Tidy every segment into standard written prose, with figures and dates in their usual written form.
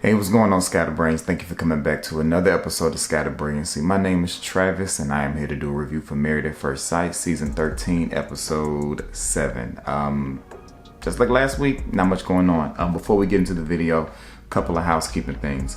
Hey, what's going on, Scatterbrains? Thank you for coming back to another episode of Scatter Brilliancy. My name is Travis, and I am here to do a review for Married at First Sight, Season 13, Episode 7. Just like last week, not much going on. Before we get into the video, a couple of housekeeping things.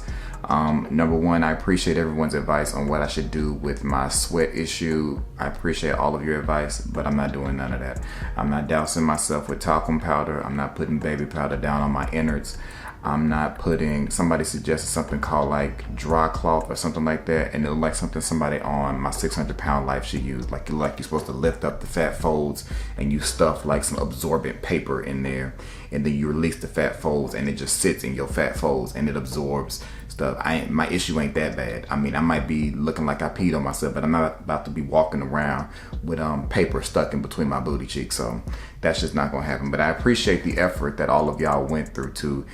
Number one, I appreciate everyone's advice on what I should do with my sweat issue. I appreciate all of your advice, but I'm not doing none of that. I'm not dousing myself with talcum powder. I'm not putting baby powder down on my innards. I'm not putting, somebody suggested something called like dry cloth or something like that, and it looked like something somebody on my 600-pound life should use. Like you're supposed to lift up the fat folds and you stuff like some absorbent paper in there, and then you release the fat folds and it just sits in your fat folds and it absorbs stuff. My issue ain't that bad. I mean, I might be looking like I peed on myself, but I'm not about to be walking around with paper stuck in between my booty cheeks, so that's just not gonna happen. But I appreciate the effort that all of y'all went through to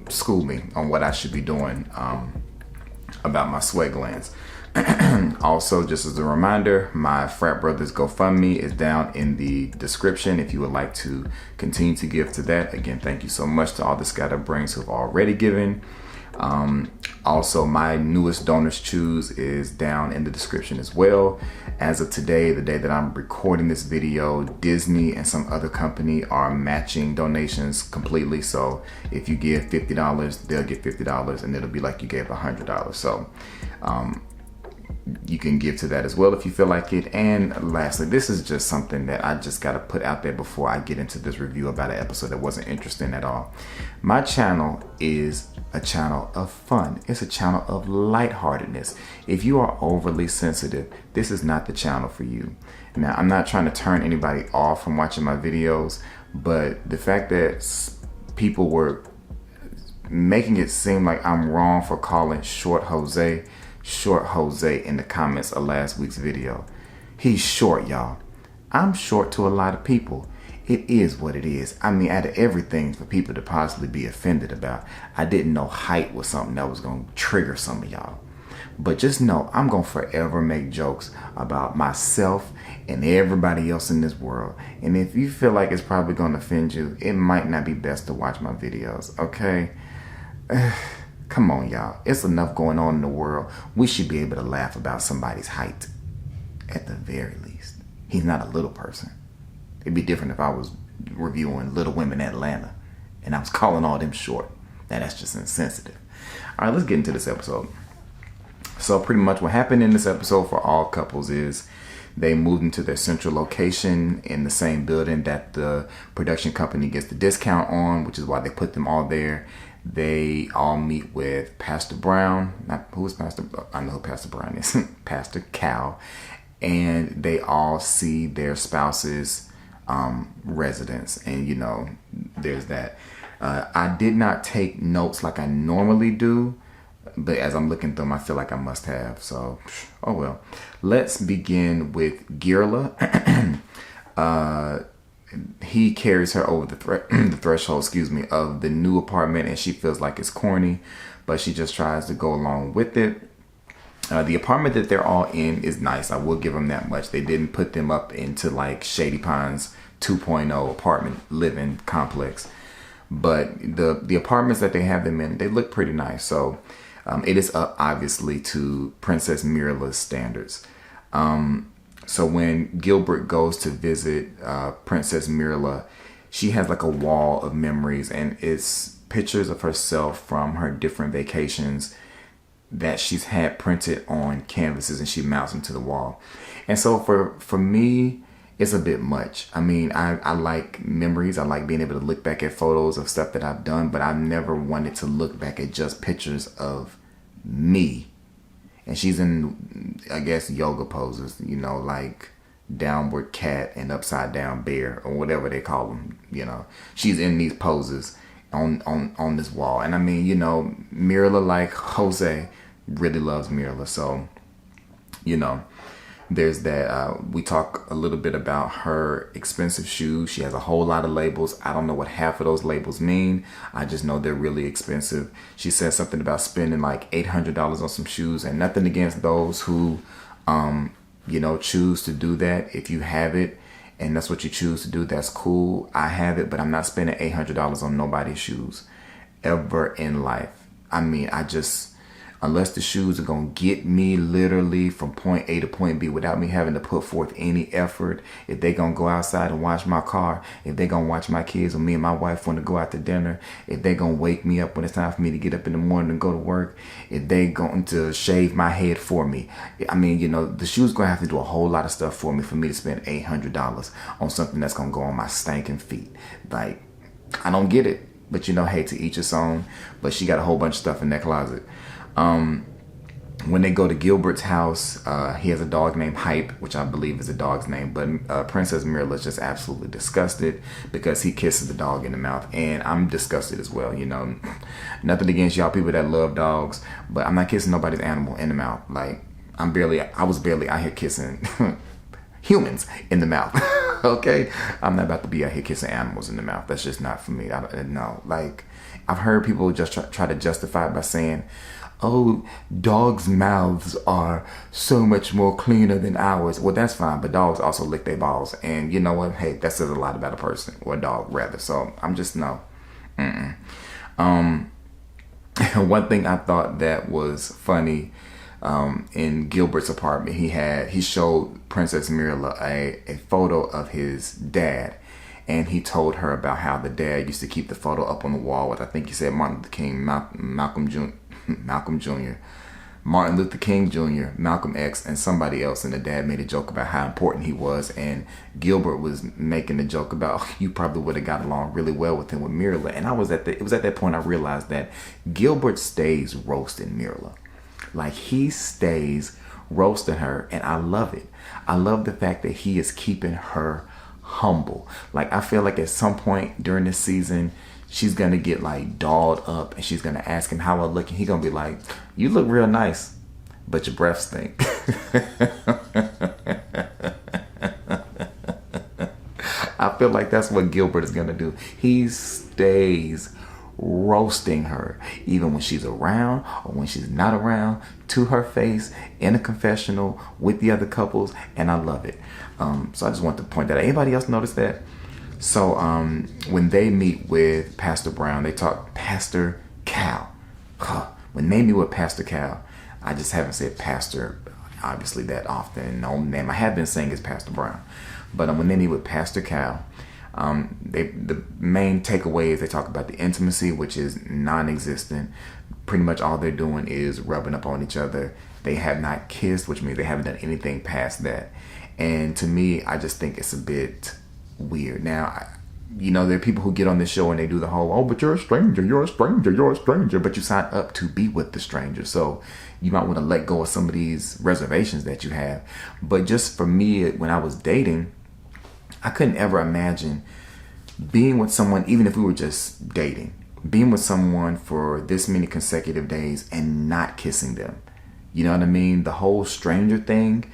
school me on what I should be doing about my sweat glands. Also, just as a reminder, my Frat Brothers GoFundMe is down in the description if you would like to continue to give to that. Again, thank you so much to all the Scatterbrains who have already given. Also, my newest Donors Choose is down in the description as well. As of today, the day that I'm recording this video, Disney and some other company are matching donations completely. So if you give $50, they'll get $50, and it'll be like you gave $100. So you can give to that as well if you feel like it. And lastly, this is just something that I just got to put out there before I get into this review about an episode that wasn't interesting at all. My channel is a channel of fun. It's a channel of lightheartedness. If you are overly sensitive, this is not the channel for you. Now, I'm not trying to turn anybody off from watching my videos, but the fact that people were making it seem like I'm wrong for calling Short Jose in the comments of last week's video. He's short, y'all. I'm short to a lot of people. It is what it is. I mean, out of everything for people to possibly be offended about, I didn't know height was something that was going to trigger some of y'all. But just know, I'm going to forever make jokes about myself and everybody else in this world. And if you feel like it's probably going to offend you, it might not be best to watch my videos, okay? Come on, y'all. It's enough going on in the world. We should be able to laugh about somebody's height, at the very least. He's not a little person. It'd be different if I was reviewing Little Women in Atlanta and I was calling all them short. Now, that's just insensitive. All right, let's get into this episode. So pretty much what happened in this episode for all couples is they moved into their central location in the same building that the production company gets the discount on, which is why they put them all there. They all meet with Pastor Brown. Who is Pastor? I know who Pastor Brown is. Pastor Cal. And they all see their spouses' residence. And, you know, there's that. I did not take notes like I normally do, but as I'm looking through them, I feel like I must have. So, oh well. Let's begin with Girla. He carries her over the threshold, of the new apartment, and she feels like it's corny, but she just tries to go along with it. The apartment that they're all in is nice. I will give them that much. They didn't put them up into like Shady Pines 2.0 apartment living complex, but the apartments that they have them in, they look pretty nice. So it is up obviously to Princess Mirla's standards. So when Gilbert goes to visit Princess Mirla, she has like a wall of memories, and it's pictures of herself from her different vacations that she's had printed on canvases, and she mounts them to the wall. And so for me, it's a bit much. I mean, I like memories. I like being able to look back at photos of stuff that I've done, but I've never wanted to look back at just pictures of me. And she's in, I guess, yoga poses, you know, like downward cat and upside down bear or whatever they call them. You know, she's in these poses on this wall. And I mean, you know, Mirla, like Jose, really loves Mirla. So, you know, there's that. We talk a little bit about her expensive shoes. She has a whole lot of labels. I don't know what half of those labels mean. I just know they're really expensive. She said something about spending like $800 on some shoes, and nothing against those who, you know, choose to do that. If you have it and that's what you choose to do, that's cool. I have it, but I'm not spending $800 on nobody's shoes ever in life. I mean, unless the shoes are going to get me literally from point A to point B without me having to put forth any effort, if they going to go outside and wash my car, if they going to watch my kids, or me and my wife want to go out to dinner, if they going to wake me up when it's time for me to get up in the morning and go to work, if they going to shave my head for me. I mean, you know, the shoes going to have to do a whole lot of stuff for me to spend $800 on something that's going to go on my stinking feet. Like, I don't get it. But, you know, hey, to each his own. But she got a whole bunch of stuff in that closet. When they go to Gilbert's house, he has a dog named Hype, which I believe is the dog's name. But Princess Mirla is just absolutely disgusted because he kisses the dog in the mouth. And I'm disgusted as well, you know. Nothing against y'all people that love dogs, but I'm not kissing nobody's animal in the mouth. Like, I was barely out here kissing humans in the mouth. Okay? I'm not about to be out here kissing animals in the mouth. That's just not for me. No. Like, I've heard people just try to justify it by saying, oh, dogs' mouths are so much more cleaner than ours. Well, that's fine, but dogs also lick their balls. And you know what? Hey, that says a lot about a person, or a dog, rather. So I'm just, no. One thing I thought that was funny, in Gilbert's apartment, he showed Princess Mirla a photo of his dad. And he told her about how the dad used to keep the photo up on the wall with, I think he said, Martin Luther King, Malcolm Jr., Martin Luther King Jr., Malcolm X, and somebody else. And the dad made a joke about how important he was. And Gilbert was making a joke about, you probably would have got along really well with him with Mirla. And it was at that point I realized that Gilbert stays roasting Mirla. Like, he stays roasting her. And I love it. I love the fact that he is keeping her humble. Like, I feel like at some point during this season, she's gonna get like dolled up and she's gonna ask him how I look, and he's gonna be like, you look real nice, but your breath stink. I feel like that's what Gilbert is gonna do. He stays roasting her, even when she's around or when she's not around, to her face, in a confessional, with the other couples, and I love it. So I just want to point that out. Anybody else notice that? So when they meet with Pastor Brown, they talk Pastor Cal. When they meet with Pastor Cal, I just haven't said Pastor, obviously, that often. The only name I have been saying is Pastor Brown. But when they meet with Pastor Cal, the main takeaway is they talk about the intimacy, which is non-existent. Pretty much all they're doing is rubbing up on each other. They have not kissed, which means they haven't done anything past that. And to me, I just think it's a bit weird. Now, you know, there are people who get on this show and they do the whole, oh, but you're a stranger, but you sign up to be with the stranger. So you might want to let go of some of these reservations that you have. But just for me, when I was dating, I couldn't ever imagine being with someone, even if we were just dating, being with someone for this many consecutive days and not kissing them. You know what I mean? The whole stranger thing,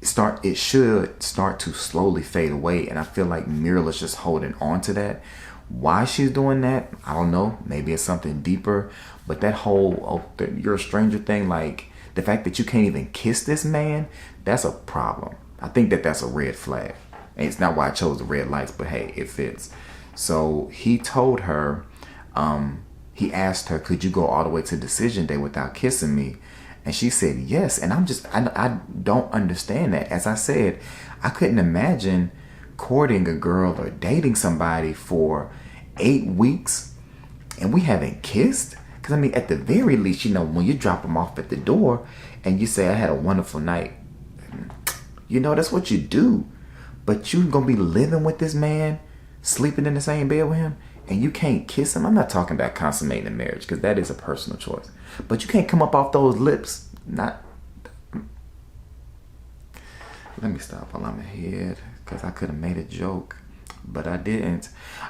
it should start to slowly fade away. And I feel like Mirla's just holding on to that. Why she's doing that, I don't know. Maybe it's something deeper. But that whole, you're a stranger thing, like the fact that you can't even kiss this man, that's a problem. I think that's a red flag. And it's not why I chose the red lights, but hey, it fits. So he told her, he asked her, could you go all the way to decision day without kissing me? And she said yes. And I don't understand that. As I said, I couldn't imagine courting a girl or dating somebody for 8 weeks and we haven't kissed. Because, I mean, at the very least, you know, when you drop them off at the door and you say, I had a wonderful night, you know, that's what you do. But you going to be living with this man, sleeping in the same bed with him, and you can't kiss him. I'm not talking about consummating a marriage, because that is a personal choice. But you can't come up off those lips. Let me stop while I'm ahead, because I could have made a joke, but I didn't.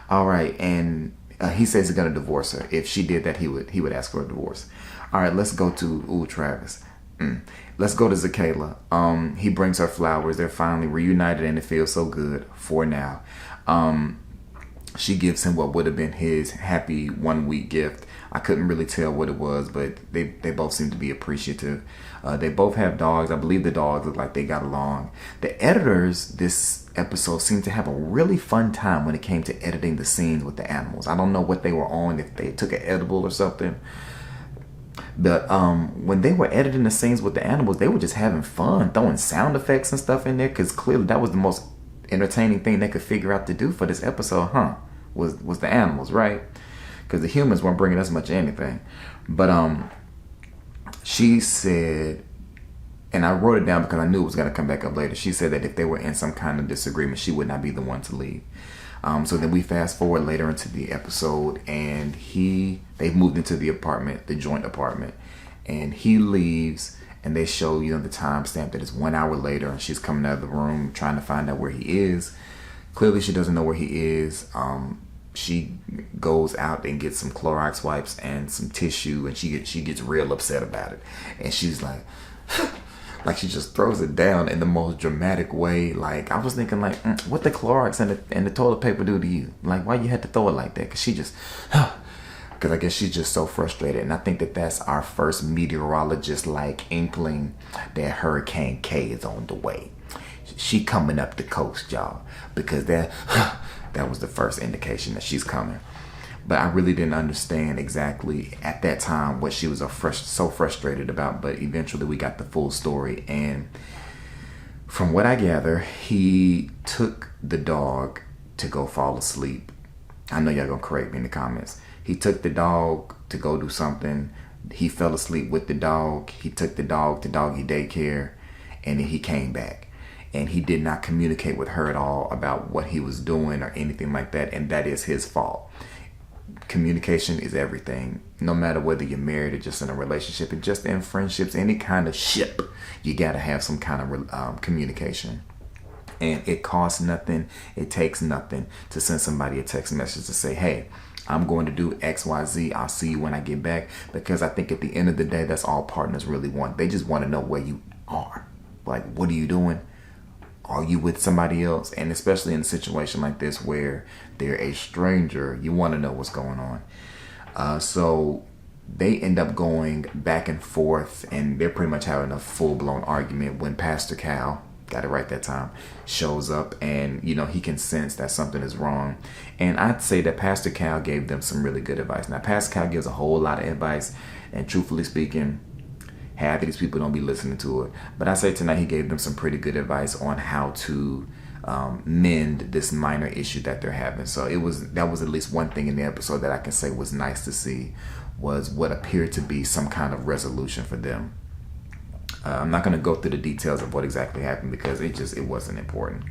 All right, and he says he's going to divorce her. If she did that, he would ask for a divorce. All right, let's go to Travis. Let's go to Zakayla. He brings her flowers. They're finally reunited, and it feels so good for now. She gives him what would have been his happy 1 week gift. I couldn't really tell what it was, but they both seem to be appreciative. They both have dogs. I believe the dogs look like they got along. The editors this episode seemed to have a really fun time when it came to editing the scenes with the animals. I don't know what they were on, if they took an edible or something. But when they were editing the scenes with the animals, they were just having fun, throwing sound effects and stuff in there, because clearly that was the most entertaining thing they could figure out to do for this episode, was the animals, right? Because the humans weren't bringing us much of anything. But she said, and I wrote it down because I knew it was going to come back up later. She said that if they were in some kind of disagreement, she would not be the one to leave. So then we fast forward later into the episode, and they've moved into the apartment, the joint apartment, and he leaves, and they show, you know, the timestamp that it's 1 hour later, and she's coming out of the room trying to find out where he is. Clearly she doesn't know where he is. She goes out and gets some Clorox wipes and some tissue, and she gets real upset about it, and she's like like she just throws it down in the most dramatic way. Like, I was thinking, like, what the Clorox and the toilet paper do to you? Like, why you had to throw it like that? Because she just, because I guess she's just so frustrated. And I think that that's our first meteorologist-like inkling that Hurricane K is on the way. She coming up the coast, y'all, because that was the first indication that she's coming. But I really didn't understand exactly at that time what she was so frustrated about. But eventually we got the full story. And from what I gather, he took the dog to go fall asleep. I know y'all gonna correct me in the comments. He took the dog to go do something. He fell asleep with the dog. He took the dog to doggy daycare. And then he came back. And he did not communicate with her at all about what he was doing or anything like that. And that is his fault. Communication is everything, no matter whether you're married or just in a relationship, and just in friendships, any kind of ship, you got to have some kind of communication. And it costs nothing, it takes nothing to send somebody a text message to say, hey, I'm going to do XYZ, I'll see you when I get back. Because I think at the end of the day, that's all partners really want. They just want to know where you are. Like, what are you doing? Are you with somebody else? And especially in a situation like this where they're a stranger, you want to know what's going on. So they end up going back and forth, and they're pretty much having a full-blown argument when Pastor Cal, got it right that time, shows up, and, you know, he can sense that something is wrong. And I'd say that Pastor Cal gave them some really good advice. Now, Pastor Cal gives a whole lot of advice, and truthfully speaking, half of these people don't be listening to it. But I say tonight he gave them some pretty good advice on how to mend this minor issue that they're having. So that was at least one thing in the episode that I can say was nice to see, was what appeared to be some kind of resolution for them. I'm not going to go through the details of what exactly happened because it wasn't important.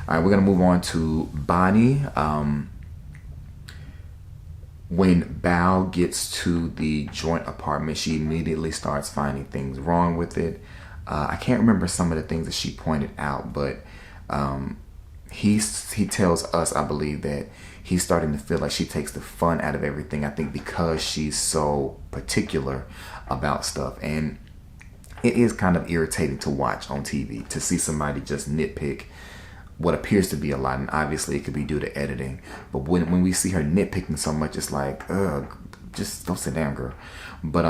All right, we're going to move on to Bonnie. When Bao gets to the joint apartment, she immediately starts finding things wrong with it. I can't remember some of the things that she pointed out, but he tells us, I believe, that he's starting to feel like she takes the fun out of everything. I think because she's so particular about stuff. And it is kind of irritating to watch on TV, to see somebody just nitpick what appears to be a lot, and obviously it could be due to editing. But when we see her nitpicking so much, it's like, ugh, just don't sit down, girl. But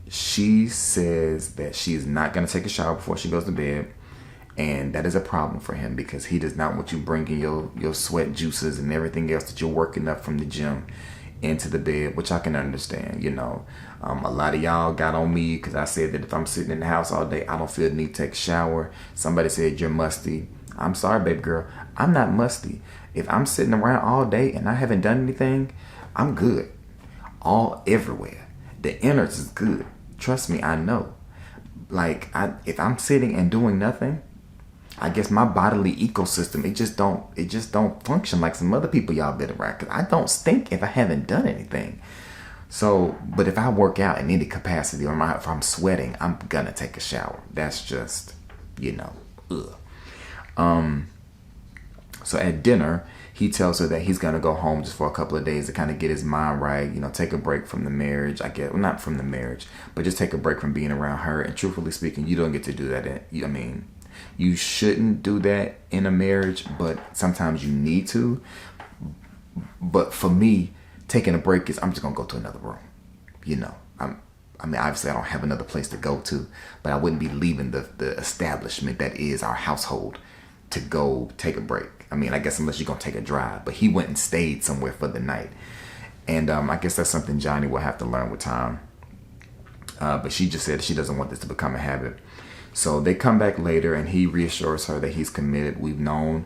she says that she's not going to take a shower before she goes to bed, and that is a problem for him because he does not want you bringing your sweat juices and everything else that you're working up from the gym into the bed, which I can understand. You know, a lot of y'all got on me because I said that if I'm sitting in the house all day, I don't feel the need to take a shower. Somebody said you're musty. I'm sorry, baby girl, I'm not musty. If I'm sitting around all day and I haven't done anything, I'm good. Everywhere. The innards is good. Trust me, I know. Like, if I'm sitting and doing nothing, I guess my bodily ecosystem, it just don't function like some other people y'all been around. Cause I don't stink if I haven't done anything. So, but if I work out in any capacity or if I'm sweating, I'm gonna take a shower. That's just, ugh. So at dinner, he tells her that he's gonna go home just for a couple of days to kind of get his mind right, take a break from the marriage. I guess, well, not from the marriage, but just take a break from being around her. And truthfully speaking, you don't get to do that. You shouldn't do that in a marriage, but sometimes you need to. But for me, taking a break is, I'm just gonna go to another room. Obviously I don't have another place to go to, but I wouldn't be leaving the establishment that is our household to go take a break. I guess unless you're gonna take a drive, but he went and stayed somewhere for the night. And I guess that's something Johnny will have to learn with time. But she just said she doesn't want this to become a habit. So they come back later and he reassures her that he's committed. We've known,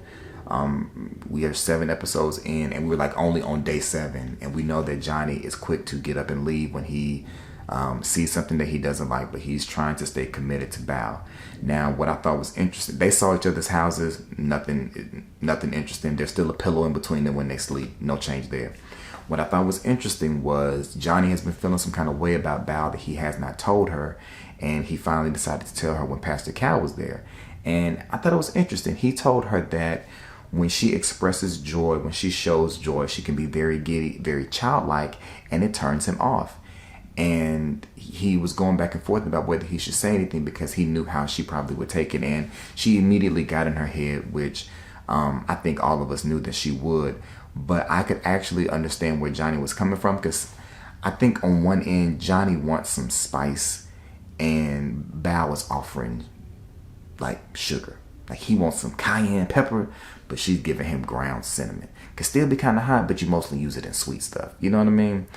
we are 7 episodes in and we're like only on day 7. And we know that Johnny is quick to get up and leave when he sees something that he doesn't like, but he's trying to stay committed to Bao. Now, what I thought was interesting, they saw each other's houses, nothing interesting. There's still a pillow in between them when they sleep. No change there. What I thought was interesting was Johnny has been feeling some kind of way about Bao that he has not told her. And he finally decided to tell her when Pastor Cal was there. And I thought it was interesting. He told her that when she expresses joy, when she shows joy, she can be very giddy, very childlike, and it turns him off. And he was going back and forth about whether he should say anything because he knew how she probably would take it. And she immediately got in her head, which I think all of us knew that she would. But I could actually understand where Johnny was coming from, because I think on one end, Johnny wants some spice and Bao is offering like sugar. Like he wants some cayenne pepper, but she's giving him ground cinnamon. Could still be kind of hot, but you mostly use it in sweet stuff. You know what I mean?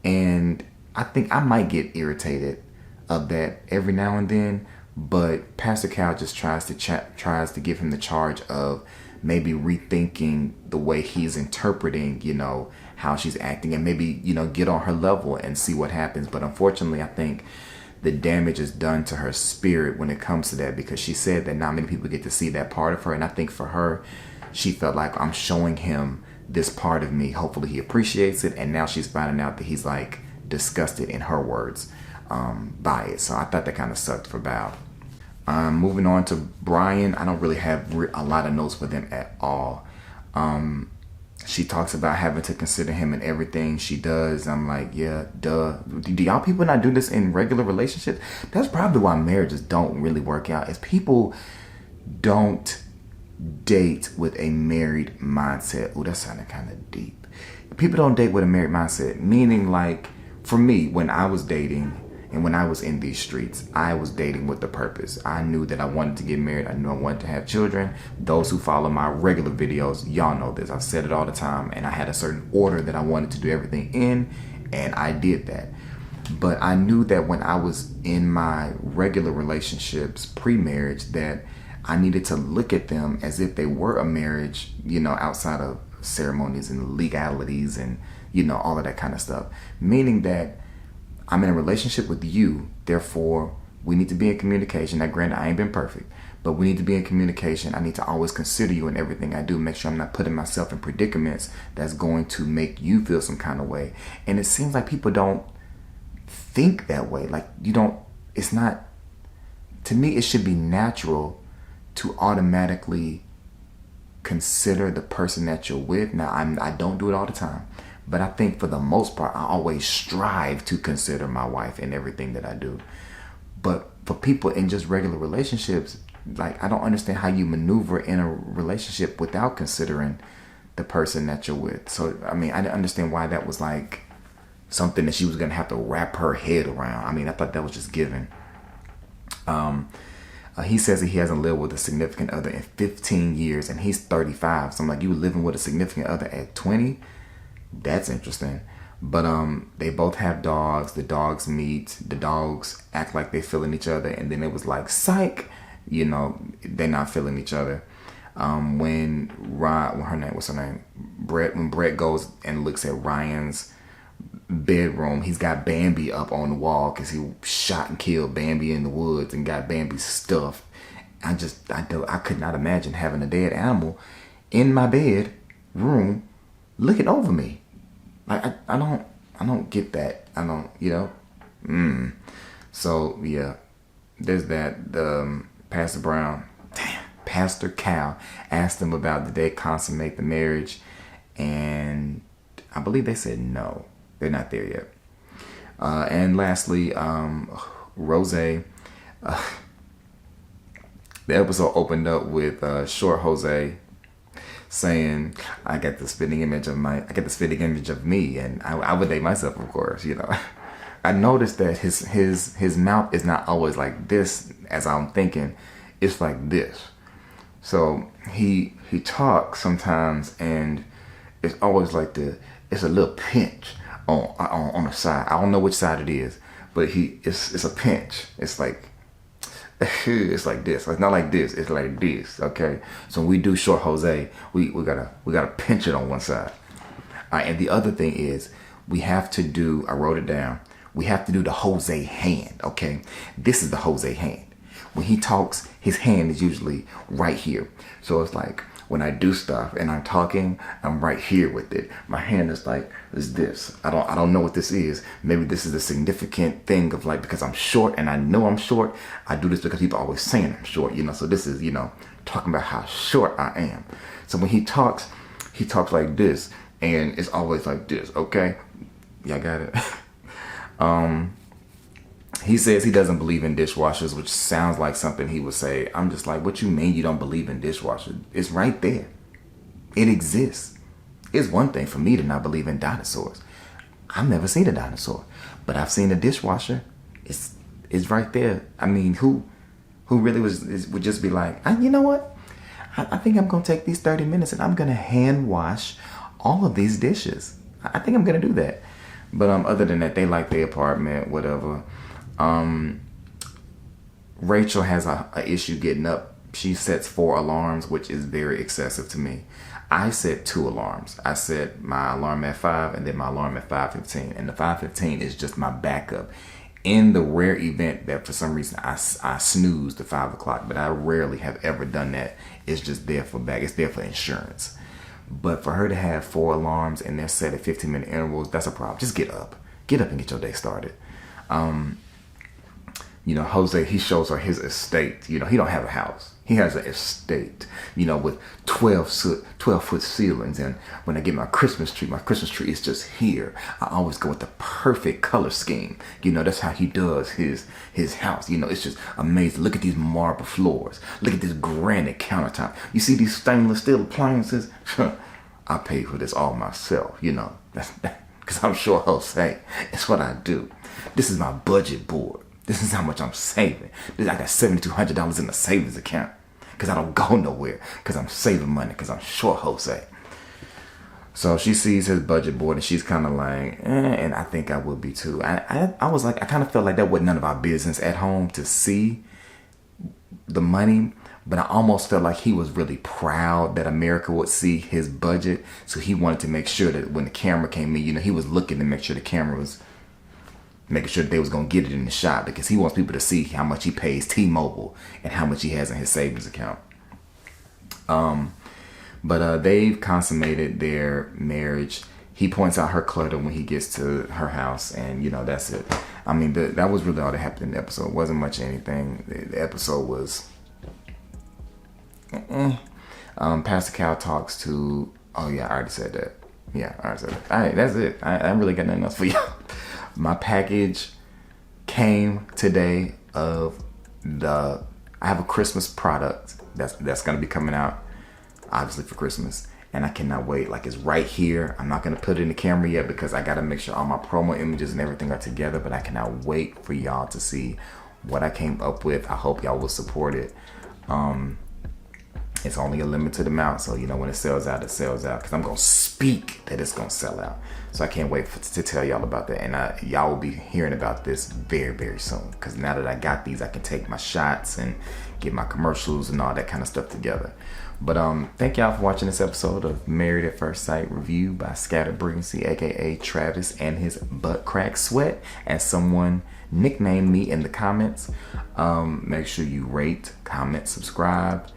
And I think I might get irritated of that every now and then, but Pastor Cal just tries to give him the charge of maybe rethinking the way he's interpreting, how she's acting, and maybe, get on her level and see what happens. But unfortunately, I think the damage is done to her spirit when it comes to that, because she said that not many people get to see that part of her. And I think for her, she felt like, I'm showing him this part of me. Hopefully he appreciates it. And now she's finding out that he's like disgusted, in her words, by it. So I thought that kind of sucked for Bao. Moving on to Brian, I don't really have a lot of notes for them at all. She talks about having to consider him in everything she does. I'm like, yeah, duh. Do y'all people not do this in regular relationships? That's probably why marriages don't really work out, is people don't date with a married mindset. Ooh, that sounded kind of deep. People don't date with a married mindset, meaning like, for me, when I was dating, and when I was in these streets, I was dating with a purpose. I knew that I wanted to get married. I knew I wanted to have children. Those who follow my regular videos, y'all know this. I've said it all the time. And I had a certain order that I wanted to do everything in, and I did that. But I knew that when I was in my regular relationships, pre-marriage, that I needed to look at them as if they were a marriage, outside of ceremonies and legalities and, all of that kind of stuff. Meaning that I'm in a relationship with you, therefore we need to be in communication. Now granted, I ain't been perfect, but we need to be in communication. I need to always consider you in everything I do, make sure I'm not putting myself in predicaments that's going to make you feel some kind of way. And it seems like people don't think that way. Like it's not, to me, it should be natural to automatically consider the person that you're with. Now I don't do it all the time, but I think for the most part, I always strive to consider my wife in everything that I do. But for people in just regular relationships, like, I don't understand how you maneuver in a relationship without considering the person that you're with. So, I mean, I didn't understand why that was like something that she was going to have to wrap her head around. I mean, I thought that was just given. He says that he hasn't lived with a significant other in 15 years and he's 35. So I'm like, you were living with a significant other at 20? That's interesting. But they both have dogs. The dogs meet. The dogs act like they're feeling each other. And then it was like, psych, they're not feeling each other. When Brett goes and looks at Ryan's bedroom, he's got Bambi up on the wall because he shot and killed Bambi in the woods and got Bambi's stuff. I could not imagine having a dead animal in my bedroom looking over me. Like, I don't get that. I don't, So yeah, there's that. Pastor Cal asked them about did they consummate the marriage, and I believe they said no, they're not there yet. And lastly, Rose. The episode opened up with Short Jose saying, I get the spitting image of me, and I would date myself, of course. I noticed that his mouth is not always like this as I'm thinking. It's like this. So he talks sometimes, and it's always like the it's a little pinch on the side. I don't know which side it is, but it's a pinch. It's like it's like this. It's not like this. It's like this. Okay. So when we do short Jose, we gotta pinch it on one side. All right. And the other thing is we have to do. I wrote it down. We have to do the Jose hand. Okay. This is the Jose hand. When he talks, his hand is usually right here. So it's like when I do stuff and I'm talking, I'm right here with it. My hand is like this. I don't know what this is. Maybe this is a significant thing of like, because I'm short and I know I'm short. I do this because people are always saying I'm short, So this is, talking about how short I am. So when he talks like this, and it's always like this. Okay, y'all got it. He says he doesn't believe in dishwashers, which sounds like something he would say. I'm just like, what you mean you don't believe in dishwashers? It's right there. It exists. It's one thing for me to not believe in dinosaurs. I've never seen a dinosaur, but I've seen a dishwasher. It's right there. I mean, who really would just be like, you know what? I think I'm going to take these 30 minutes and I'm going to hand wash all of these dishes. I think I'm going to do that. But other than that, they like their apartment, whatever. Rachel has a issue getting up. She sets 4 alarms, which is very excessive to me. I set 2 alarms. I set my alarm at 5 and then my alarm at 5:15. And the 5:15 is just my backup. In the rare event that for some reason I snooze to 5 o'clock, but I rarely have ever done that. It's just there for back. It's there for insurance. But for her to have 4 alarms and they're set at 15-minute intervals, that's a problem. Just get up. Get up and get your day started. Jose, he shows her his estate. He don't have a house. He has an estate, with 12-foot ceilings. And when I get my Christmas tree is just here. I always go with the perfect color scheme. That's how he does his house. It's just amazing. Look at these marble floors. Look at this granite countertop. You see these stainless steel appliances? I paid for this all myself, because I'm sure Jose, it's what I do. This is my budget board. This is how much I'm saving. I got $7,200 in the savings account because I don't go nowhere because I'm saving money because I'm short Jose. So she sees his budget board and she's kind of like, and I think I would be too. I was like, I kind of felt like that was none of our business at home to see the money, but I almost felt like he was really proud that America would see his budget. So he wanted to make sure that when the camera came in, he was looking to make sure the camera was making sure that they was going to get it in the shot because he wants people to see how much he pays T-Mobile and how much he has in his savings account. But they've consummated their marriage. He points out her clutter when he gets to her house, and that's it. I mean, that was really all that happened in the episode. It wasn't much of anything. The episode was Pastor Cal talks to, oh yeah, I already said that. Yeah, I already said that. All right, that's it. I really got nothing else for y'all. My package came today I have a Christmas product that's going to be coming out, obviously for Christmas, and I cannot wait. Like, it's right here. I'm not going to put it in the camera yet because I got to make sure all my promo images and everything are together, but I cannot wait for y'all to see what I came up with. I hope y'all will support it. It's only a limited amount, so when it sells out, it sells out. Because I'm going to speak that it's going to sell out. So I can't wait to tell y'all about that. And y'all will be hearing about this very, very soon. Because now that I got these, I can take my shots and get my commercials and all that kind of stuff together. But thank y'all for watching this episode of Married at First Sight Review by Scattered Brilliancy, a.k.a. Travis and his butt crack sweat, as someone nicknamed me in the comments. Make sure you rate, comment, subscribe.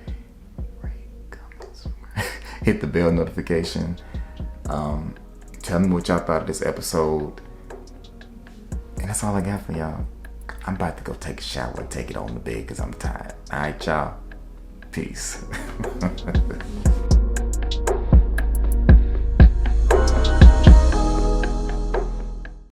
Hit the bell notification. Tell me what y'all thought of this episode. And that's all I got for y'all. I'm about to go take a shower and take it on the bed because I'm tired. All right, y'all. Peace.